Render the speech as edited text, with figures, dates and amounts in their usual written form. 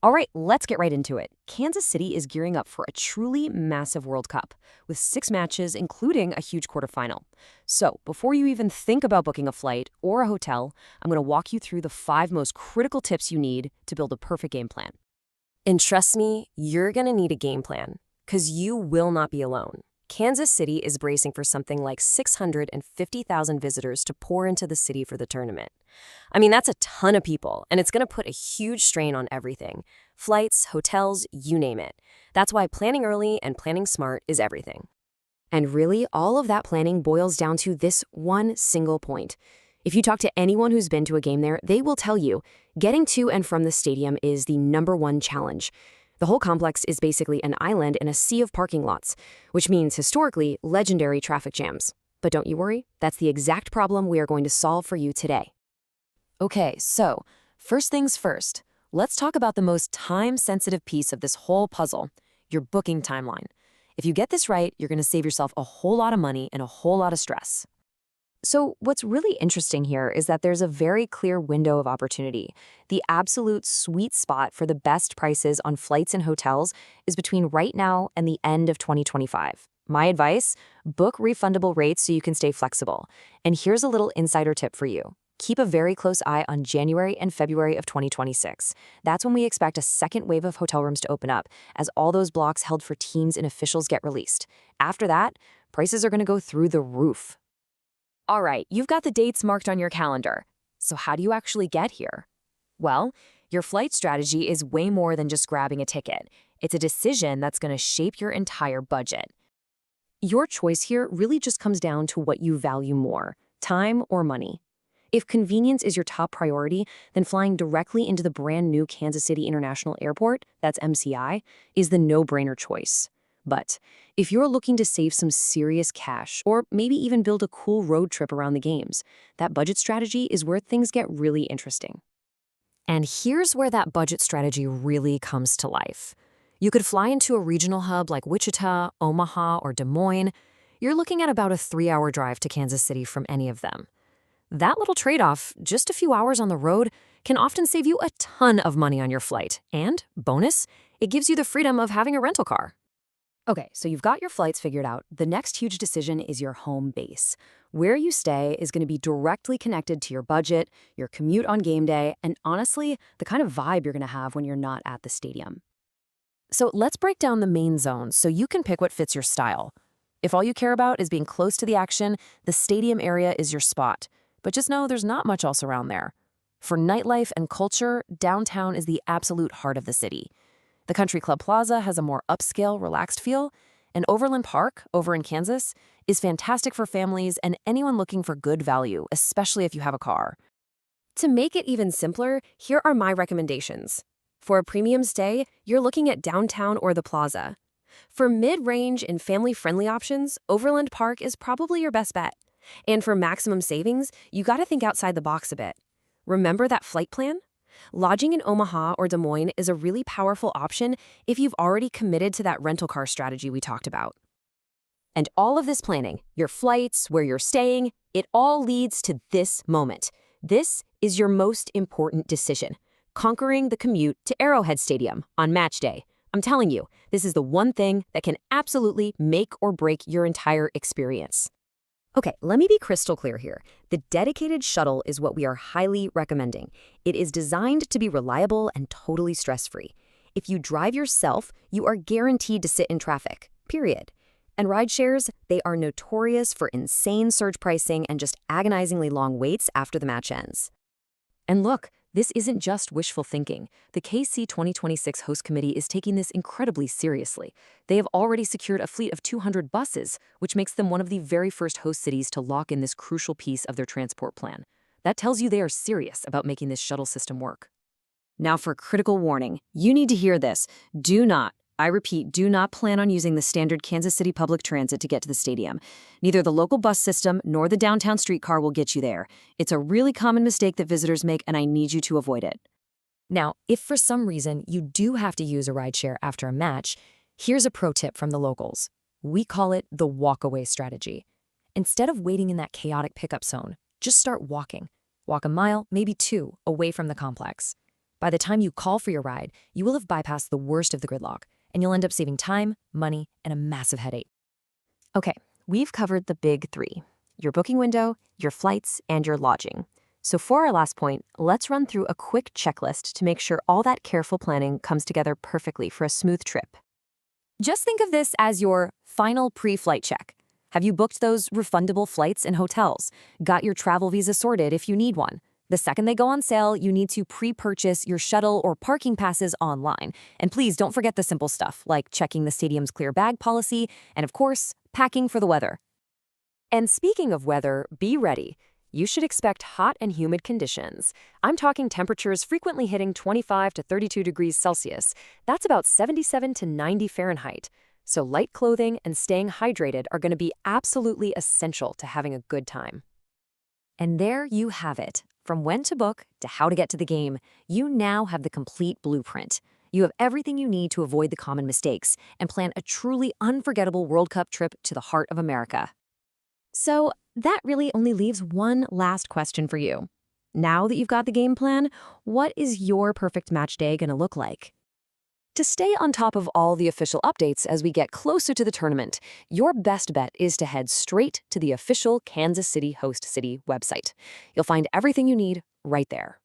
All right, let's get right into it. Kansas City is gearing up for a truly massive World Cup with 6 matches, including a huge quarterfinal. So, before you even think about booking a flight or a hotel, I'm going to walk you through the 5 most critical tips you need to build a perfect game plan. And trust me, you're going to need a game plan, because you will not be alone. Kansas City is bracing for something like 650,000 visitors to pour into the city for the tournament. I mean, that's a ton of people, and it's going to put a huge strain on everything. Flights, hotels, you name it. That's why planning early and planning smart is everything. And really, all of that planning boils down to this one single point. If you talk to anyone who's been to a game there, they will tell you getting to and from the stadium is the #1 challenge. The whole complex is basically an island in a sea of parking lots, which means historically legendary traffic jams. But don't you worry, that's the exact problem we are going to solve for you today. Okay, so first things first, let's talk about the most time-sensitive piece of this whole puzzle, your booking timeline. If you get this right, you're going to save yourself a whole lot of money and a whole lot of stress. So, what's really interesting here is that there's a very clear window of opportunity. The absolute sweet spot for the best prices on flights and hotels is between right now and the end of 2025. My advice, book refundable rates so you can stay flexible. And here's a little insider tip for you. Keep a very close eye on January and February of 2026. That's when we expect a second wave of hotel rooms to open up, as all those blocks held for teams and officials get released. After that, prices are going to go through the roof. All right, you've got the dates marked on your calendar. So how do you actually get here? Well, your flight strategy is way more than just grabbing a ticket. It's a decision that's going to shape your entire budget. Your choice here really just comes down to what you value more, time or money. If convenience is your top priority, then flying directly into the brand new Kansas City International Airport, that's MCI, is the no-brainer choice. But if you're looking to save some serious cash or maybe even build a cool road trip around the games, that budget strategy is where things get really interesting. And here's where that budget strategy really comes to life. You could fly into a regional hub like Wichita, Omaha, or Des Moines. You're looking at about a 3-hour drive to Kansas City from any of them. That little trade-off, just a few hours on the road, can often save you a ton of money on your flight. And, bonus, it gives you the freedom of having a rental car. Okay, so you've got your flights figured out. The next huge decision is your home base. Where you stay is going to be directly connected to your budget, your commute on game day, and honestly, the kind of vibe you're going to have when you're not at the stadium. So let's break down the main zones so you can pick what fits your style. If all you care about is being close to the action, the stadium area is your spot. But just know there's not much else around there. For nightlife and culture, downtown is the absolute heart of the city. The Country Club Plaza has a more upscale, relaxed feel, and Overland Park, over in Kansas, is fantastic for families and anyone looking for good value, especially if you have a car. To make it even simpler, here are my recommendations. For a premium stay, you're looking at downtown or the Plaza. For mid-range and family-friendly options, Overland Park is probably your best bet. And for maximum savings, you gotta think outside the box a bit. Remember that flight plan? Lodging in Omaha or Des Moines is a really powerful option if you've already committed to that rental car strategy we talked about. And all of this planning, your flights, where you're staying, it all leads to this moment. This is your most important decision, conquering the commute to Arrowhead Stadium on match day. I'm telling you, this is the one thing that can absolutely make or break your entire experience. Okay, let me be crystal clear here. The dedicated shuttle is what we are highly recommending. It is designed to be reliable and totally stress-free. If you drive yourself, you are guaranteed to sit in traffic, period. And rideshares, they are notorious for insane surge pricing and just agonizingly long waits after the match ends. And look, this isn't just wishful thinking. The KC 2026 host committee is taking this incredibly seriously. They have already secured a fleet of 200 buses, which makes them one of the very first host cities to lock in this crucial piece of their transport plan. That tells you they are serious about making this shuttle system work. Now for a critical warning, you need to hear this. I repeat, do not plan on using the standard Kansas City public transit to get to the stadium. Neither the local bus system nor the downtown streetcar will get you there. It's a really common mistake that visitors make, and I need you to avoid it. Now, if for some reason you do have to use a rideshare after a match, here's a pro tip from the locals. We call it the walk-away strategy. Instead of waiting in that chaotic pickup zone, just start walking. Walk a mile, maybe 2, away from the complex. By the time you call for your ride, you will have bypassed the worst of the gridlock, and you'll end up saving time, money, and a massive headache. Okay, we've covered the big three: your booking window, your flights, and your lodging. So for our last point, let's run through a quick checklist to make sure all that careful planning comes together perfectly for a smooth trip. Just think of this as your final pre-flight check. Have you booked those refundable flights and hotels? Got your travel visa sorted if you need one? The second they go on sale, you need to pre-purchase your shuttle or parking passes online. And please don't forget the simple stuff, like checking the stadium's clear bag policy and, of course, packing for the weather. And speaking of weather, be ready. You should expect hot and humid conditions. I'm talking temperatures frequently hitting 25 to 32 degrees Celsius. That's about 77 to 90 Fahrenheit. So light clothing and staying hydrated are going to be absolutely essential to having a good time. And there you have it. From when to book to how to get to the game, you now have the complete blueprint. You have everything you need to avoid the common mistakes and plan a truly unforgettable World Cup trip to the heart of America. So that really only leaves one last question for you. Now that you've got the game plan, what is your perfect match day going to look like? To stay on top of all the official updates as we get closer to the tournament, your best bet is to head straight to the official Kansas City Host City website. You'll find everything you need right there.